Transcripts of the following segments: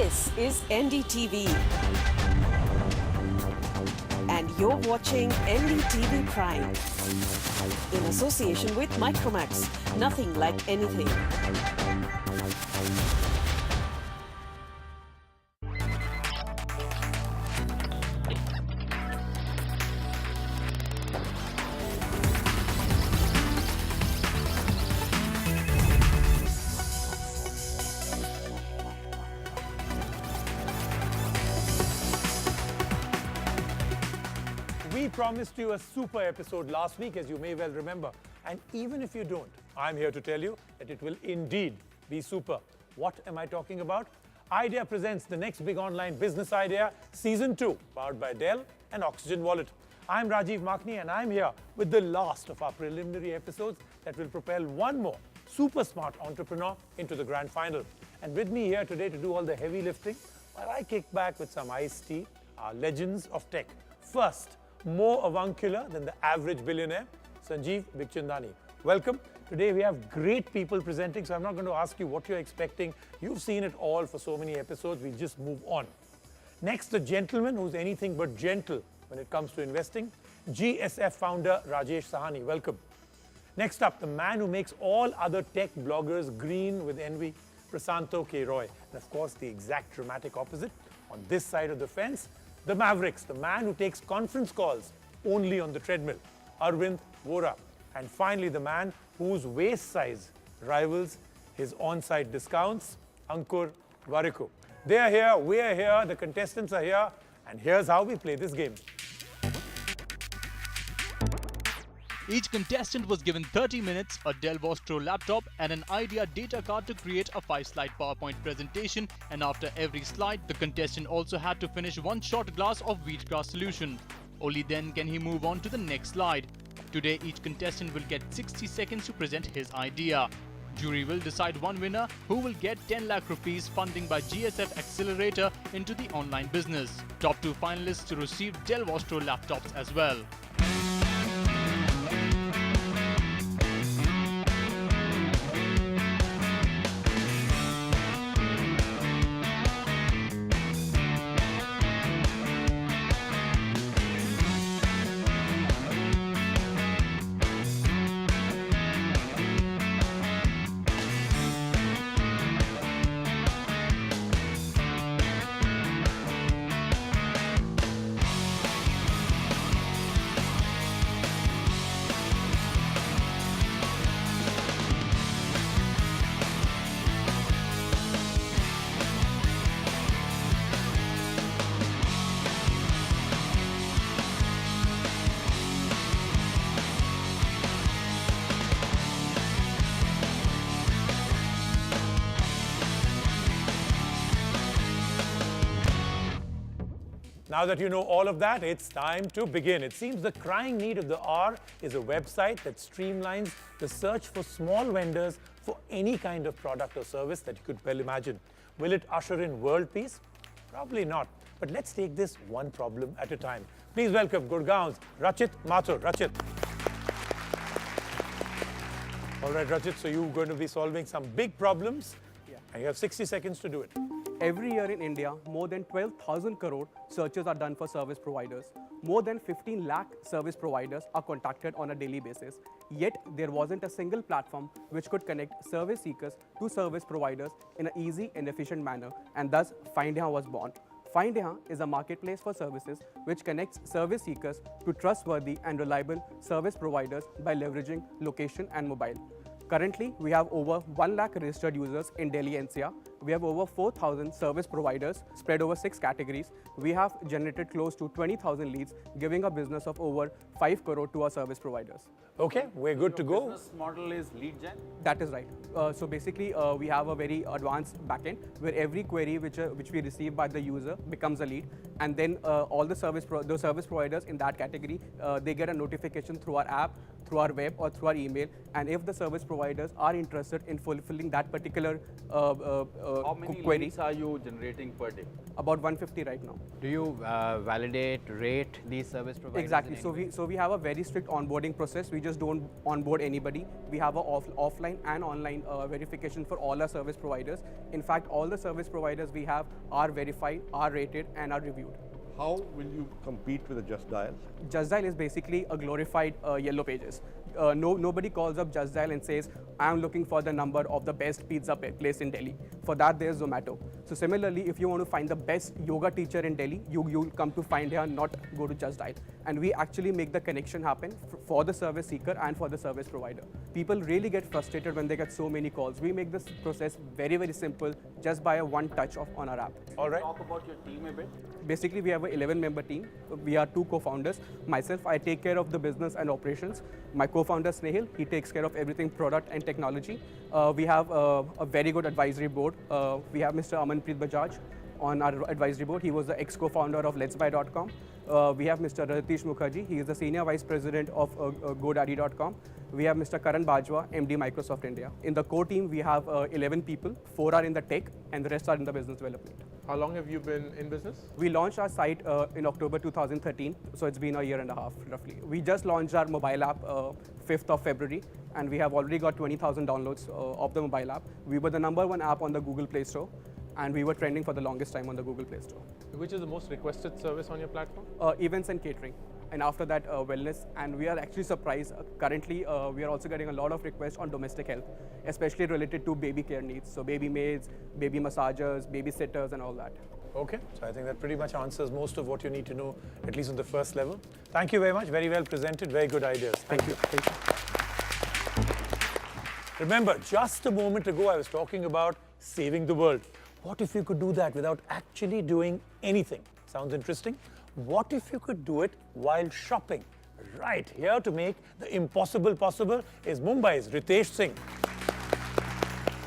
This is NDTV. And you're watching NDTV Prime. In association with Micromax. Nothing like anything. We promised you a super episode last week, as you may well remember. And even if you don't, I'm here to tell you that it will indeed be super. What am I talking about? Idea presents the next big online business idea, Season 2, powered by Dell and Oxygen Wallet. I'm Rajiv Makni, and I'm here with the last of our preliminary episodes that will propel one more super smart entrepreneur into the grand final. And with me here today to do all the heavy lifting, while I kick back with some iced tea, are legends of tech. First, more avuncular than the average billionaire, Sanjeev Bikhchandani. Welcome. Today we have great people presenting, so I'm not going to ask you what you're expecting. You've seen it all for so many episodes. We'll just move on. Next, the gentleman who's anything but gentle when it comes to investing, GSF founder Rajesh Sahani. Welcome. Next up, the man who makes all other tech bloggers green with envy, Prasanto K. Roy. And of course, the exact dramatic opposite on this side of the fence, the Mavericks, the man who takes conference calls only on the treadmill, Arvind Vora. And finally, the man whose waist size rivals his on-site discounts, Ankur Warikoo. They are here, we are here, the contestants are here, and here's how we play this game. Each contestant was given 30 minutes, a Dell Vostro laptop and an Idea data card to create a 5-slide PowerPoint presentation, and after every slide, the contestant also had to finish one shot glass of wheatgrass solution. Only then can he move on to the next slide. Today, each contestant will get 60 seconds to present his idea. Jury will decide one winner who will get 10 lakh rupees funding by GSF Accelerator into the online business. Top 2 finalists to receive Dell Vostro laptops as well. Now that you know all of that, it's time to begin. It seems the crying need of the hour is a website that streamlines the search for small vendors for any kind of product or service that you could well imagine. Will it usher in world peace? Probably not. But let's take this one problem at a time. Please welcome Gurgaon's Rachit Mathur. Rachit. All right, Rachit, so you're going to be solving some big problems, and you have 60 seconds to do it. Every year in India, more than 12,000 crore searches are done for service providers. More than 15 lakh service providers are contacted on a daily basis. Yet, there wasn't a single platform which could connect service seekers to service providers in an easy and efficient manner, and thus Findyha was born. Findyha is a marketplace for services which connects service seekers to trustworthy and reliable service providers by leveraging location and mobile. Currently, we have over 1 lakh registered users in Delhi NCR. We have over 4,000 service providers spread over 6 categories. We have generated close to 20,000 leads, giving a business of over 5 crore to our service providers. Okay, we're good to go. Business model is lead gen? That is right. So basically, we have a very advanced backend where every query which we receive by the user becomes a lead, and then all the service providers in that category, they get a notification through our app, through our web, or through our email. And if the service provider providers are interested in fulfilling that particular How many query. leads are you generating per day? About 150 right now. Do you validate, rate these service providers? Exactly. in So any way? we have a very strict onboarding process. We just don't onboard anybody. We have a offline and online verification for all our service providers. In fact, all the service providers we have are verified, are rated, and are reviewed. How will you compete with a Just Dial? Just Dial is basically a glorified Yellow Pages. Nobody calls up Just Dial and says, I'm looking for the number of the best pizza place in Delhi. For that, there's Zomato. So similarly, if you want to find the best yoga teacher in Delhi, you'll come to find here, not go to Just Dial. And we actually make the connection happen for the service seeker and for the service provider. People really get frustrated when they get so many calls. We make this process very, very simple just by a one touch on our app. All right. Talk about your team a bit. Basically, we have an 11-member team. We are 2 co-founders. Myself, I take care of the business and operations. My co-founder, Snehil, he takes care of everything product and technology. We have a very good advisory board. We have Mr. Amanpreet Bajaj on our advisory board. He was the ex-co-founder of letsbuy.com. We have Mr. Ratish Mukherjee. He is the Senior Vice President of GoDaddy.com. We have Mr. Karan Bajwa, MD Microsoft India. In the core team, we have 11 people. 4 are in the tech, and the rest are in the business development. How long have you been in business? We launched our site in October 2013, so it's been a year and a half, roughly. We just launched our mobile app 5th of February, and we have already got 20,000 downloads of the mobile app. We were the #1 app on the Google Play Store, and we were trending for the longest time on the Google Play Store. Which is the most requested service on your platform? Events and catering, and after that, wellness. And we are actually surprised. Currently, we are also getting a lot of requests on domestic health, especially related to baby care needs. So baby maids, baby massagers, babysitters, and all that. Okay, so I think that pretty much answers most of what you need to know, at least on the first level. Thank you very much. Very well presented. Very good ideas. Thank you. Thank you. Remember, just a moment ago, I was talking about saving the world. What if you could do that without actually doing anything? Sounds interesting? What if you could do it while shopping? Right, here to make the impossible possible is Mumbai's Ritesh Singh.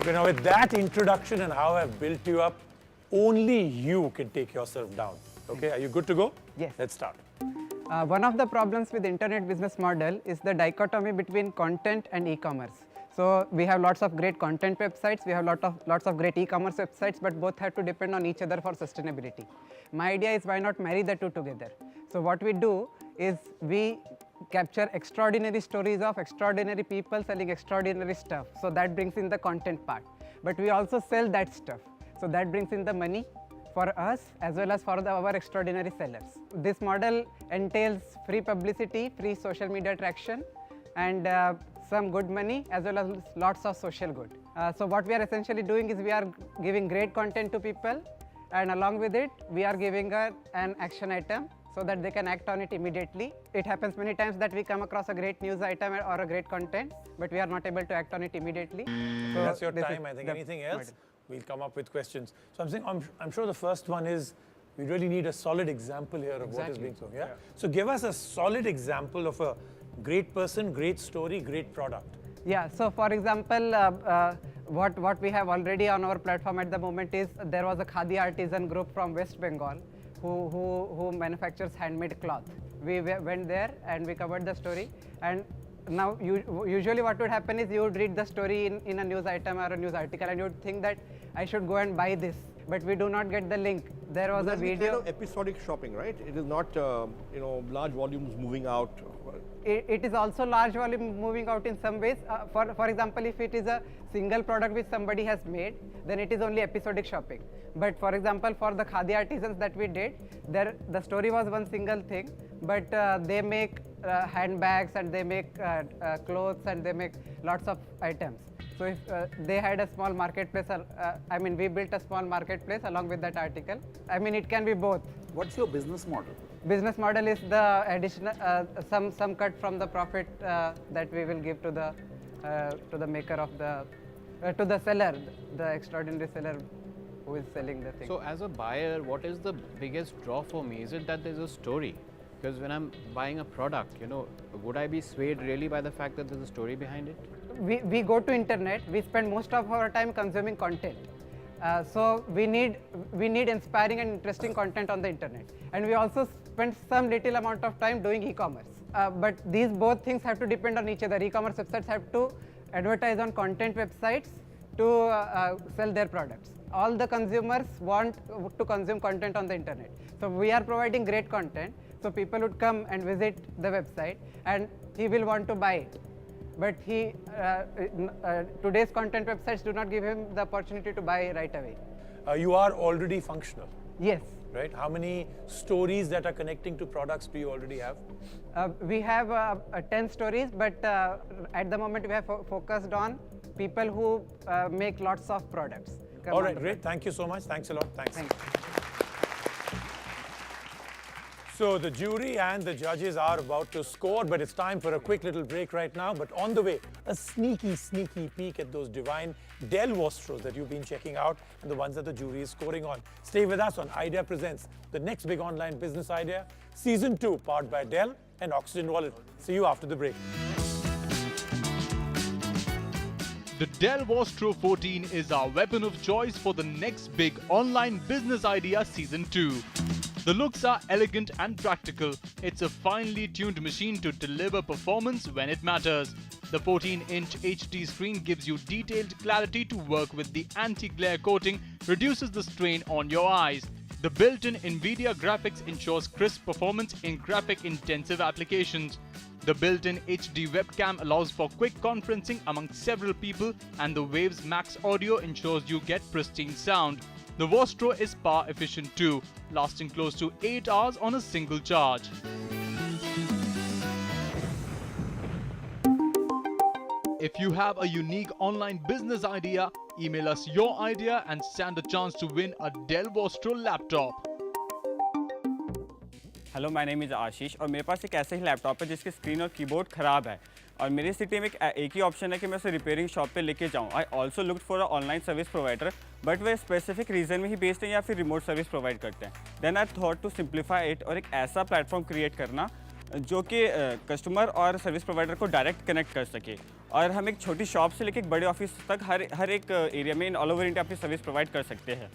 Okay, now with that introduction and how I've built you up, only you can take yourself down. Okay, are you good to go? Yes. Let's start. One of the problems with internet business model is the dichotomy between content and e-commerce. So we have lots of great content websites, we have lots of great e-commerce websites, but both have to depend on each other for sustainability. My idea is why not marry the two together. So what we do is we capture extraordinary stories of extraordinary people selling extraordinary stuff. So that brings in the content part. But we also sell that stuff. So that brings in the money for us as well as for our extraordinary sellers. This model entails free publicity, free social media traction, and some good money as well as lots of social good. So what we are essentially doing is we are giving great content to people, and along with it we are giving an action item so that they can act on it immediately. It happens many times that we come across a great news item or a great content, but we are not able to act on it immediately. So That's your this is time. I think the anything else, model. we'll come up with questions. So I'm saying, I'm sure the first one is we really need a solid example here of what is being so. Yeah? So give us a solid example of a great person, great story, great product. Yeah, so for example, what we have already on our platform at the moment is there was a Khadi artisan group from West Bengal who manufactures handmade cloth. We went there and we covered the story, and now usually what would happen is you would read the story in a news item or a news article and you would think that I should go and buy this, but we do not get the link. There was a That's video. kind of episodic shopping, right? It is not, large volumes moving out. It is also large volume moving out in some ways. For example, if it is a single product which somebody has made, then it is only episodic shopping. But for example, for the Khadi artisans that we did, the story was one single thing, but they make handbags and they make clothes and they make lots of items. So if they had a small marketplace, we built a small marketplace along with that article. It can be both. What's your business model? Business model is the additional some cut from the profit that we will give to the maker of to the seller, the extraordinary seller who is selling the thing. So as a buyer, what is the biggest draw for me? Is it that there's a story? Because when I'm buying a product, would I be swayed really by the fact that there's a story behind it? We go to internet, we spend most of our time consuming content. So we need inspiring and interesting content on the internet. And we also spend some little amount of time doing e-commerce. But these both things have to depend on each other. E-commerce websites have to advertise on content websites to sell their products. All the consumers want to consume content on the internet. So we are providing great content. So people would come and visit the website and he will want to buy it. But today's content websites do not give him the opportunity to buy right away. You are already functional, Yes. right? How many stories that are connecting to products do you already have? We have 10 stories, but at the moment we have focused on people who make lots of products. All right, great. Thank you so much. Thanks a lot. Thanks. Thank you. So the jury and the judges are about to score, but it's time for a quick little break right now. But on the way, a sneaky peek at those divine Dell Vostros that you've been checking out and the ones that the jury is scoring on. Stay with us on Idea Presents, the next big online business idea, Season 2, powered by Dell and Oxygen Wallet. See you after the break. The Dell Vostro 14 is our weapon of choice for the next big online business idea Season 2. The looks are elegant and practical. It's a finely tuned machine to deliver performance when it matters. The 14-inch HD screen gives you detailed clarity to work with. The anti-glare coating reduces the strain on your eyes. The built-in NVIDIA graphics ensures crisp performance in graphic-intensive applications. The built-in HD webcam allows for quick conferencing among several people, and the Waves Max audio ensures you get pristine sound. The Vostro is power efficient too, lasting close to 8 hours on a single charge. If you have a unique online business idea, email us your idea and stand a chance to win a Dell Vostro laptop. Hello my name is Ashish और मेरे पास एक ऐसा ही laptop है जिसकी screen और keyboard ख़राब है और मेरी सिटी में एक ही ऑप्शन है कि मैं उसे रिपेयरिंग शॉप पे लेके जाऊँ. I also looked for a online service provider but वे स्पेसिफिक रीजन में ही बेस्ड हैं या फिर रिमोट सर्विस प्रोवाइड करते हैं. Then I thought to simplify it और एक ऐसा प्लेटफॉर्म क्रिएट करना जो कि कस्टमर और सर्विस प्रोवाइडर को डायरेक्ट कनेक्ट कर सके और हम एक छोटी शॉप से लेकर एक बड़े ऑफिस तक हर एक एरिया में इन ऑल ओवर इंडिया अपनी सर्विस प्रोवाइड कर सकते हैं.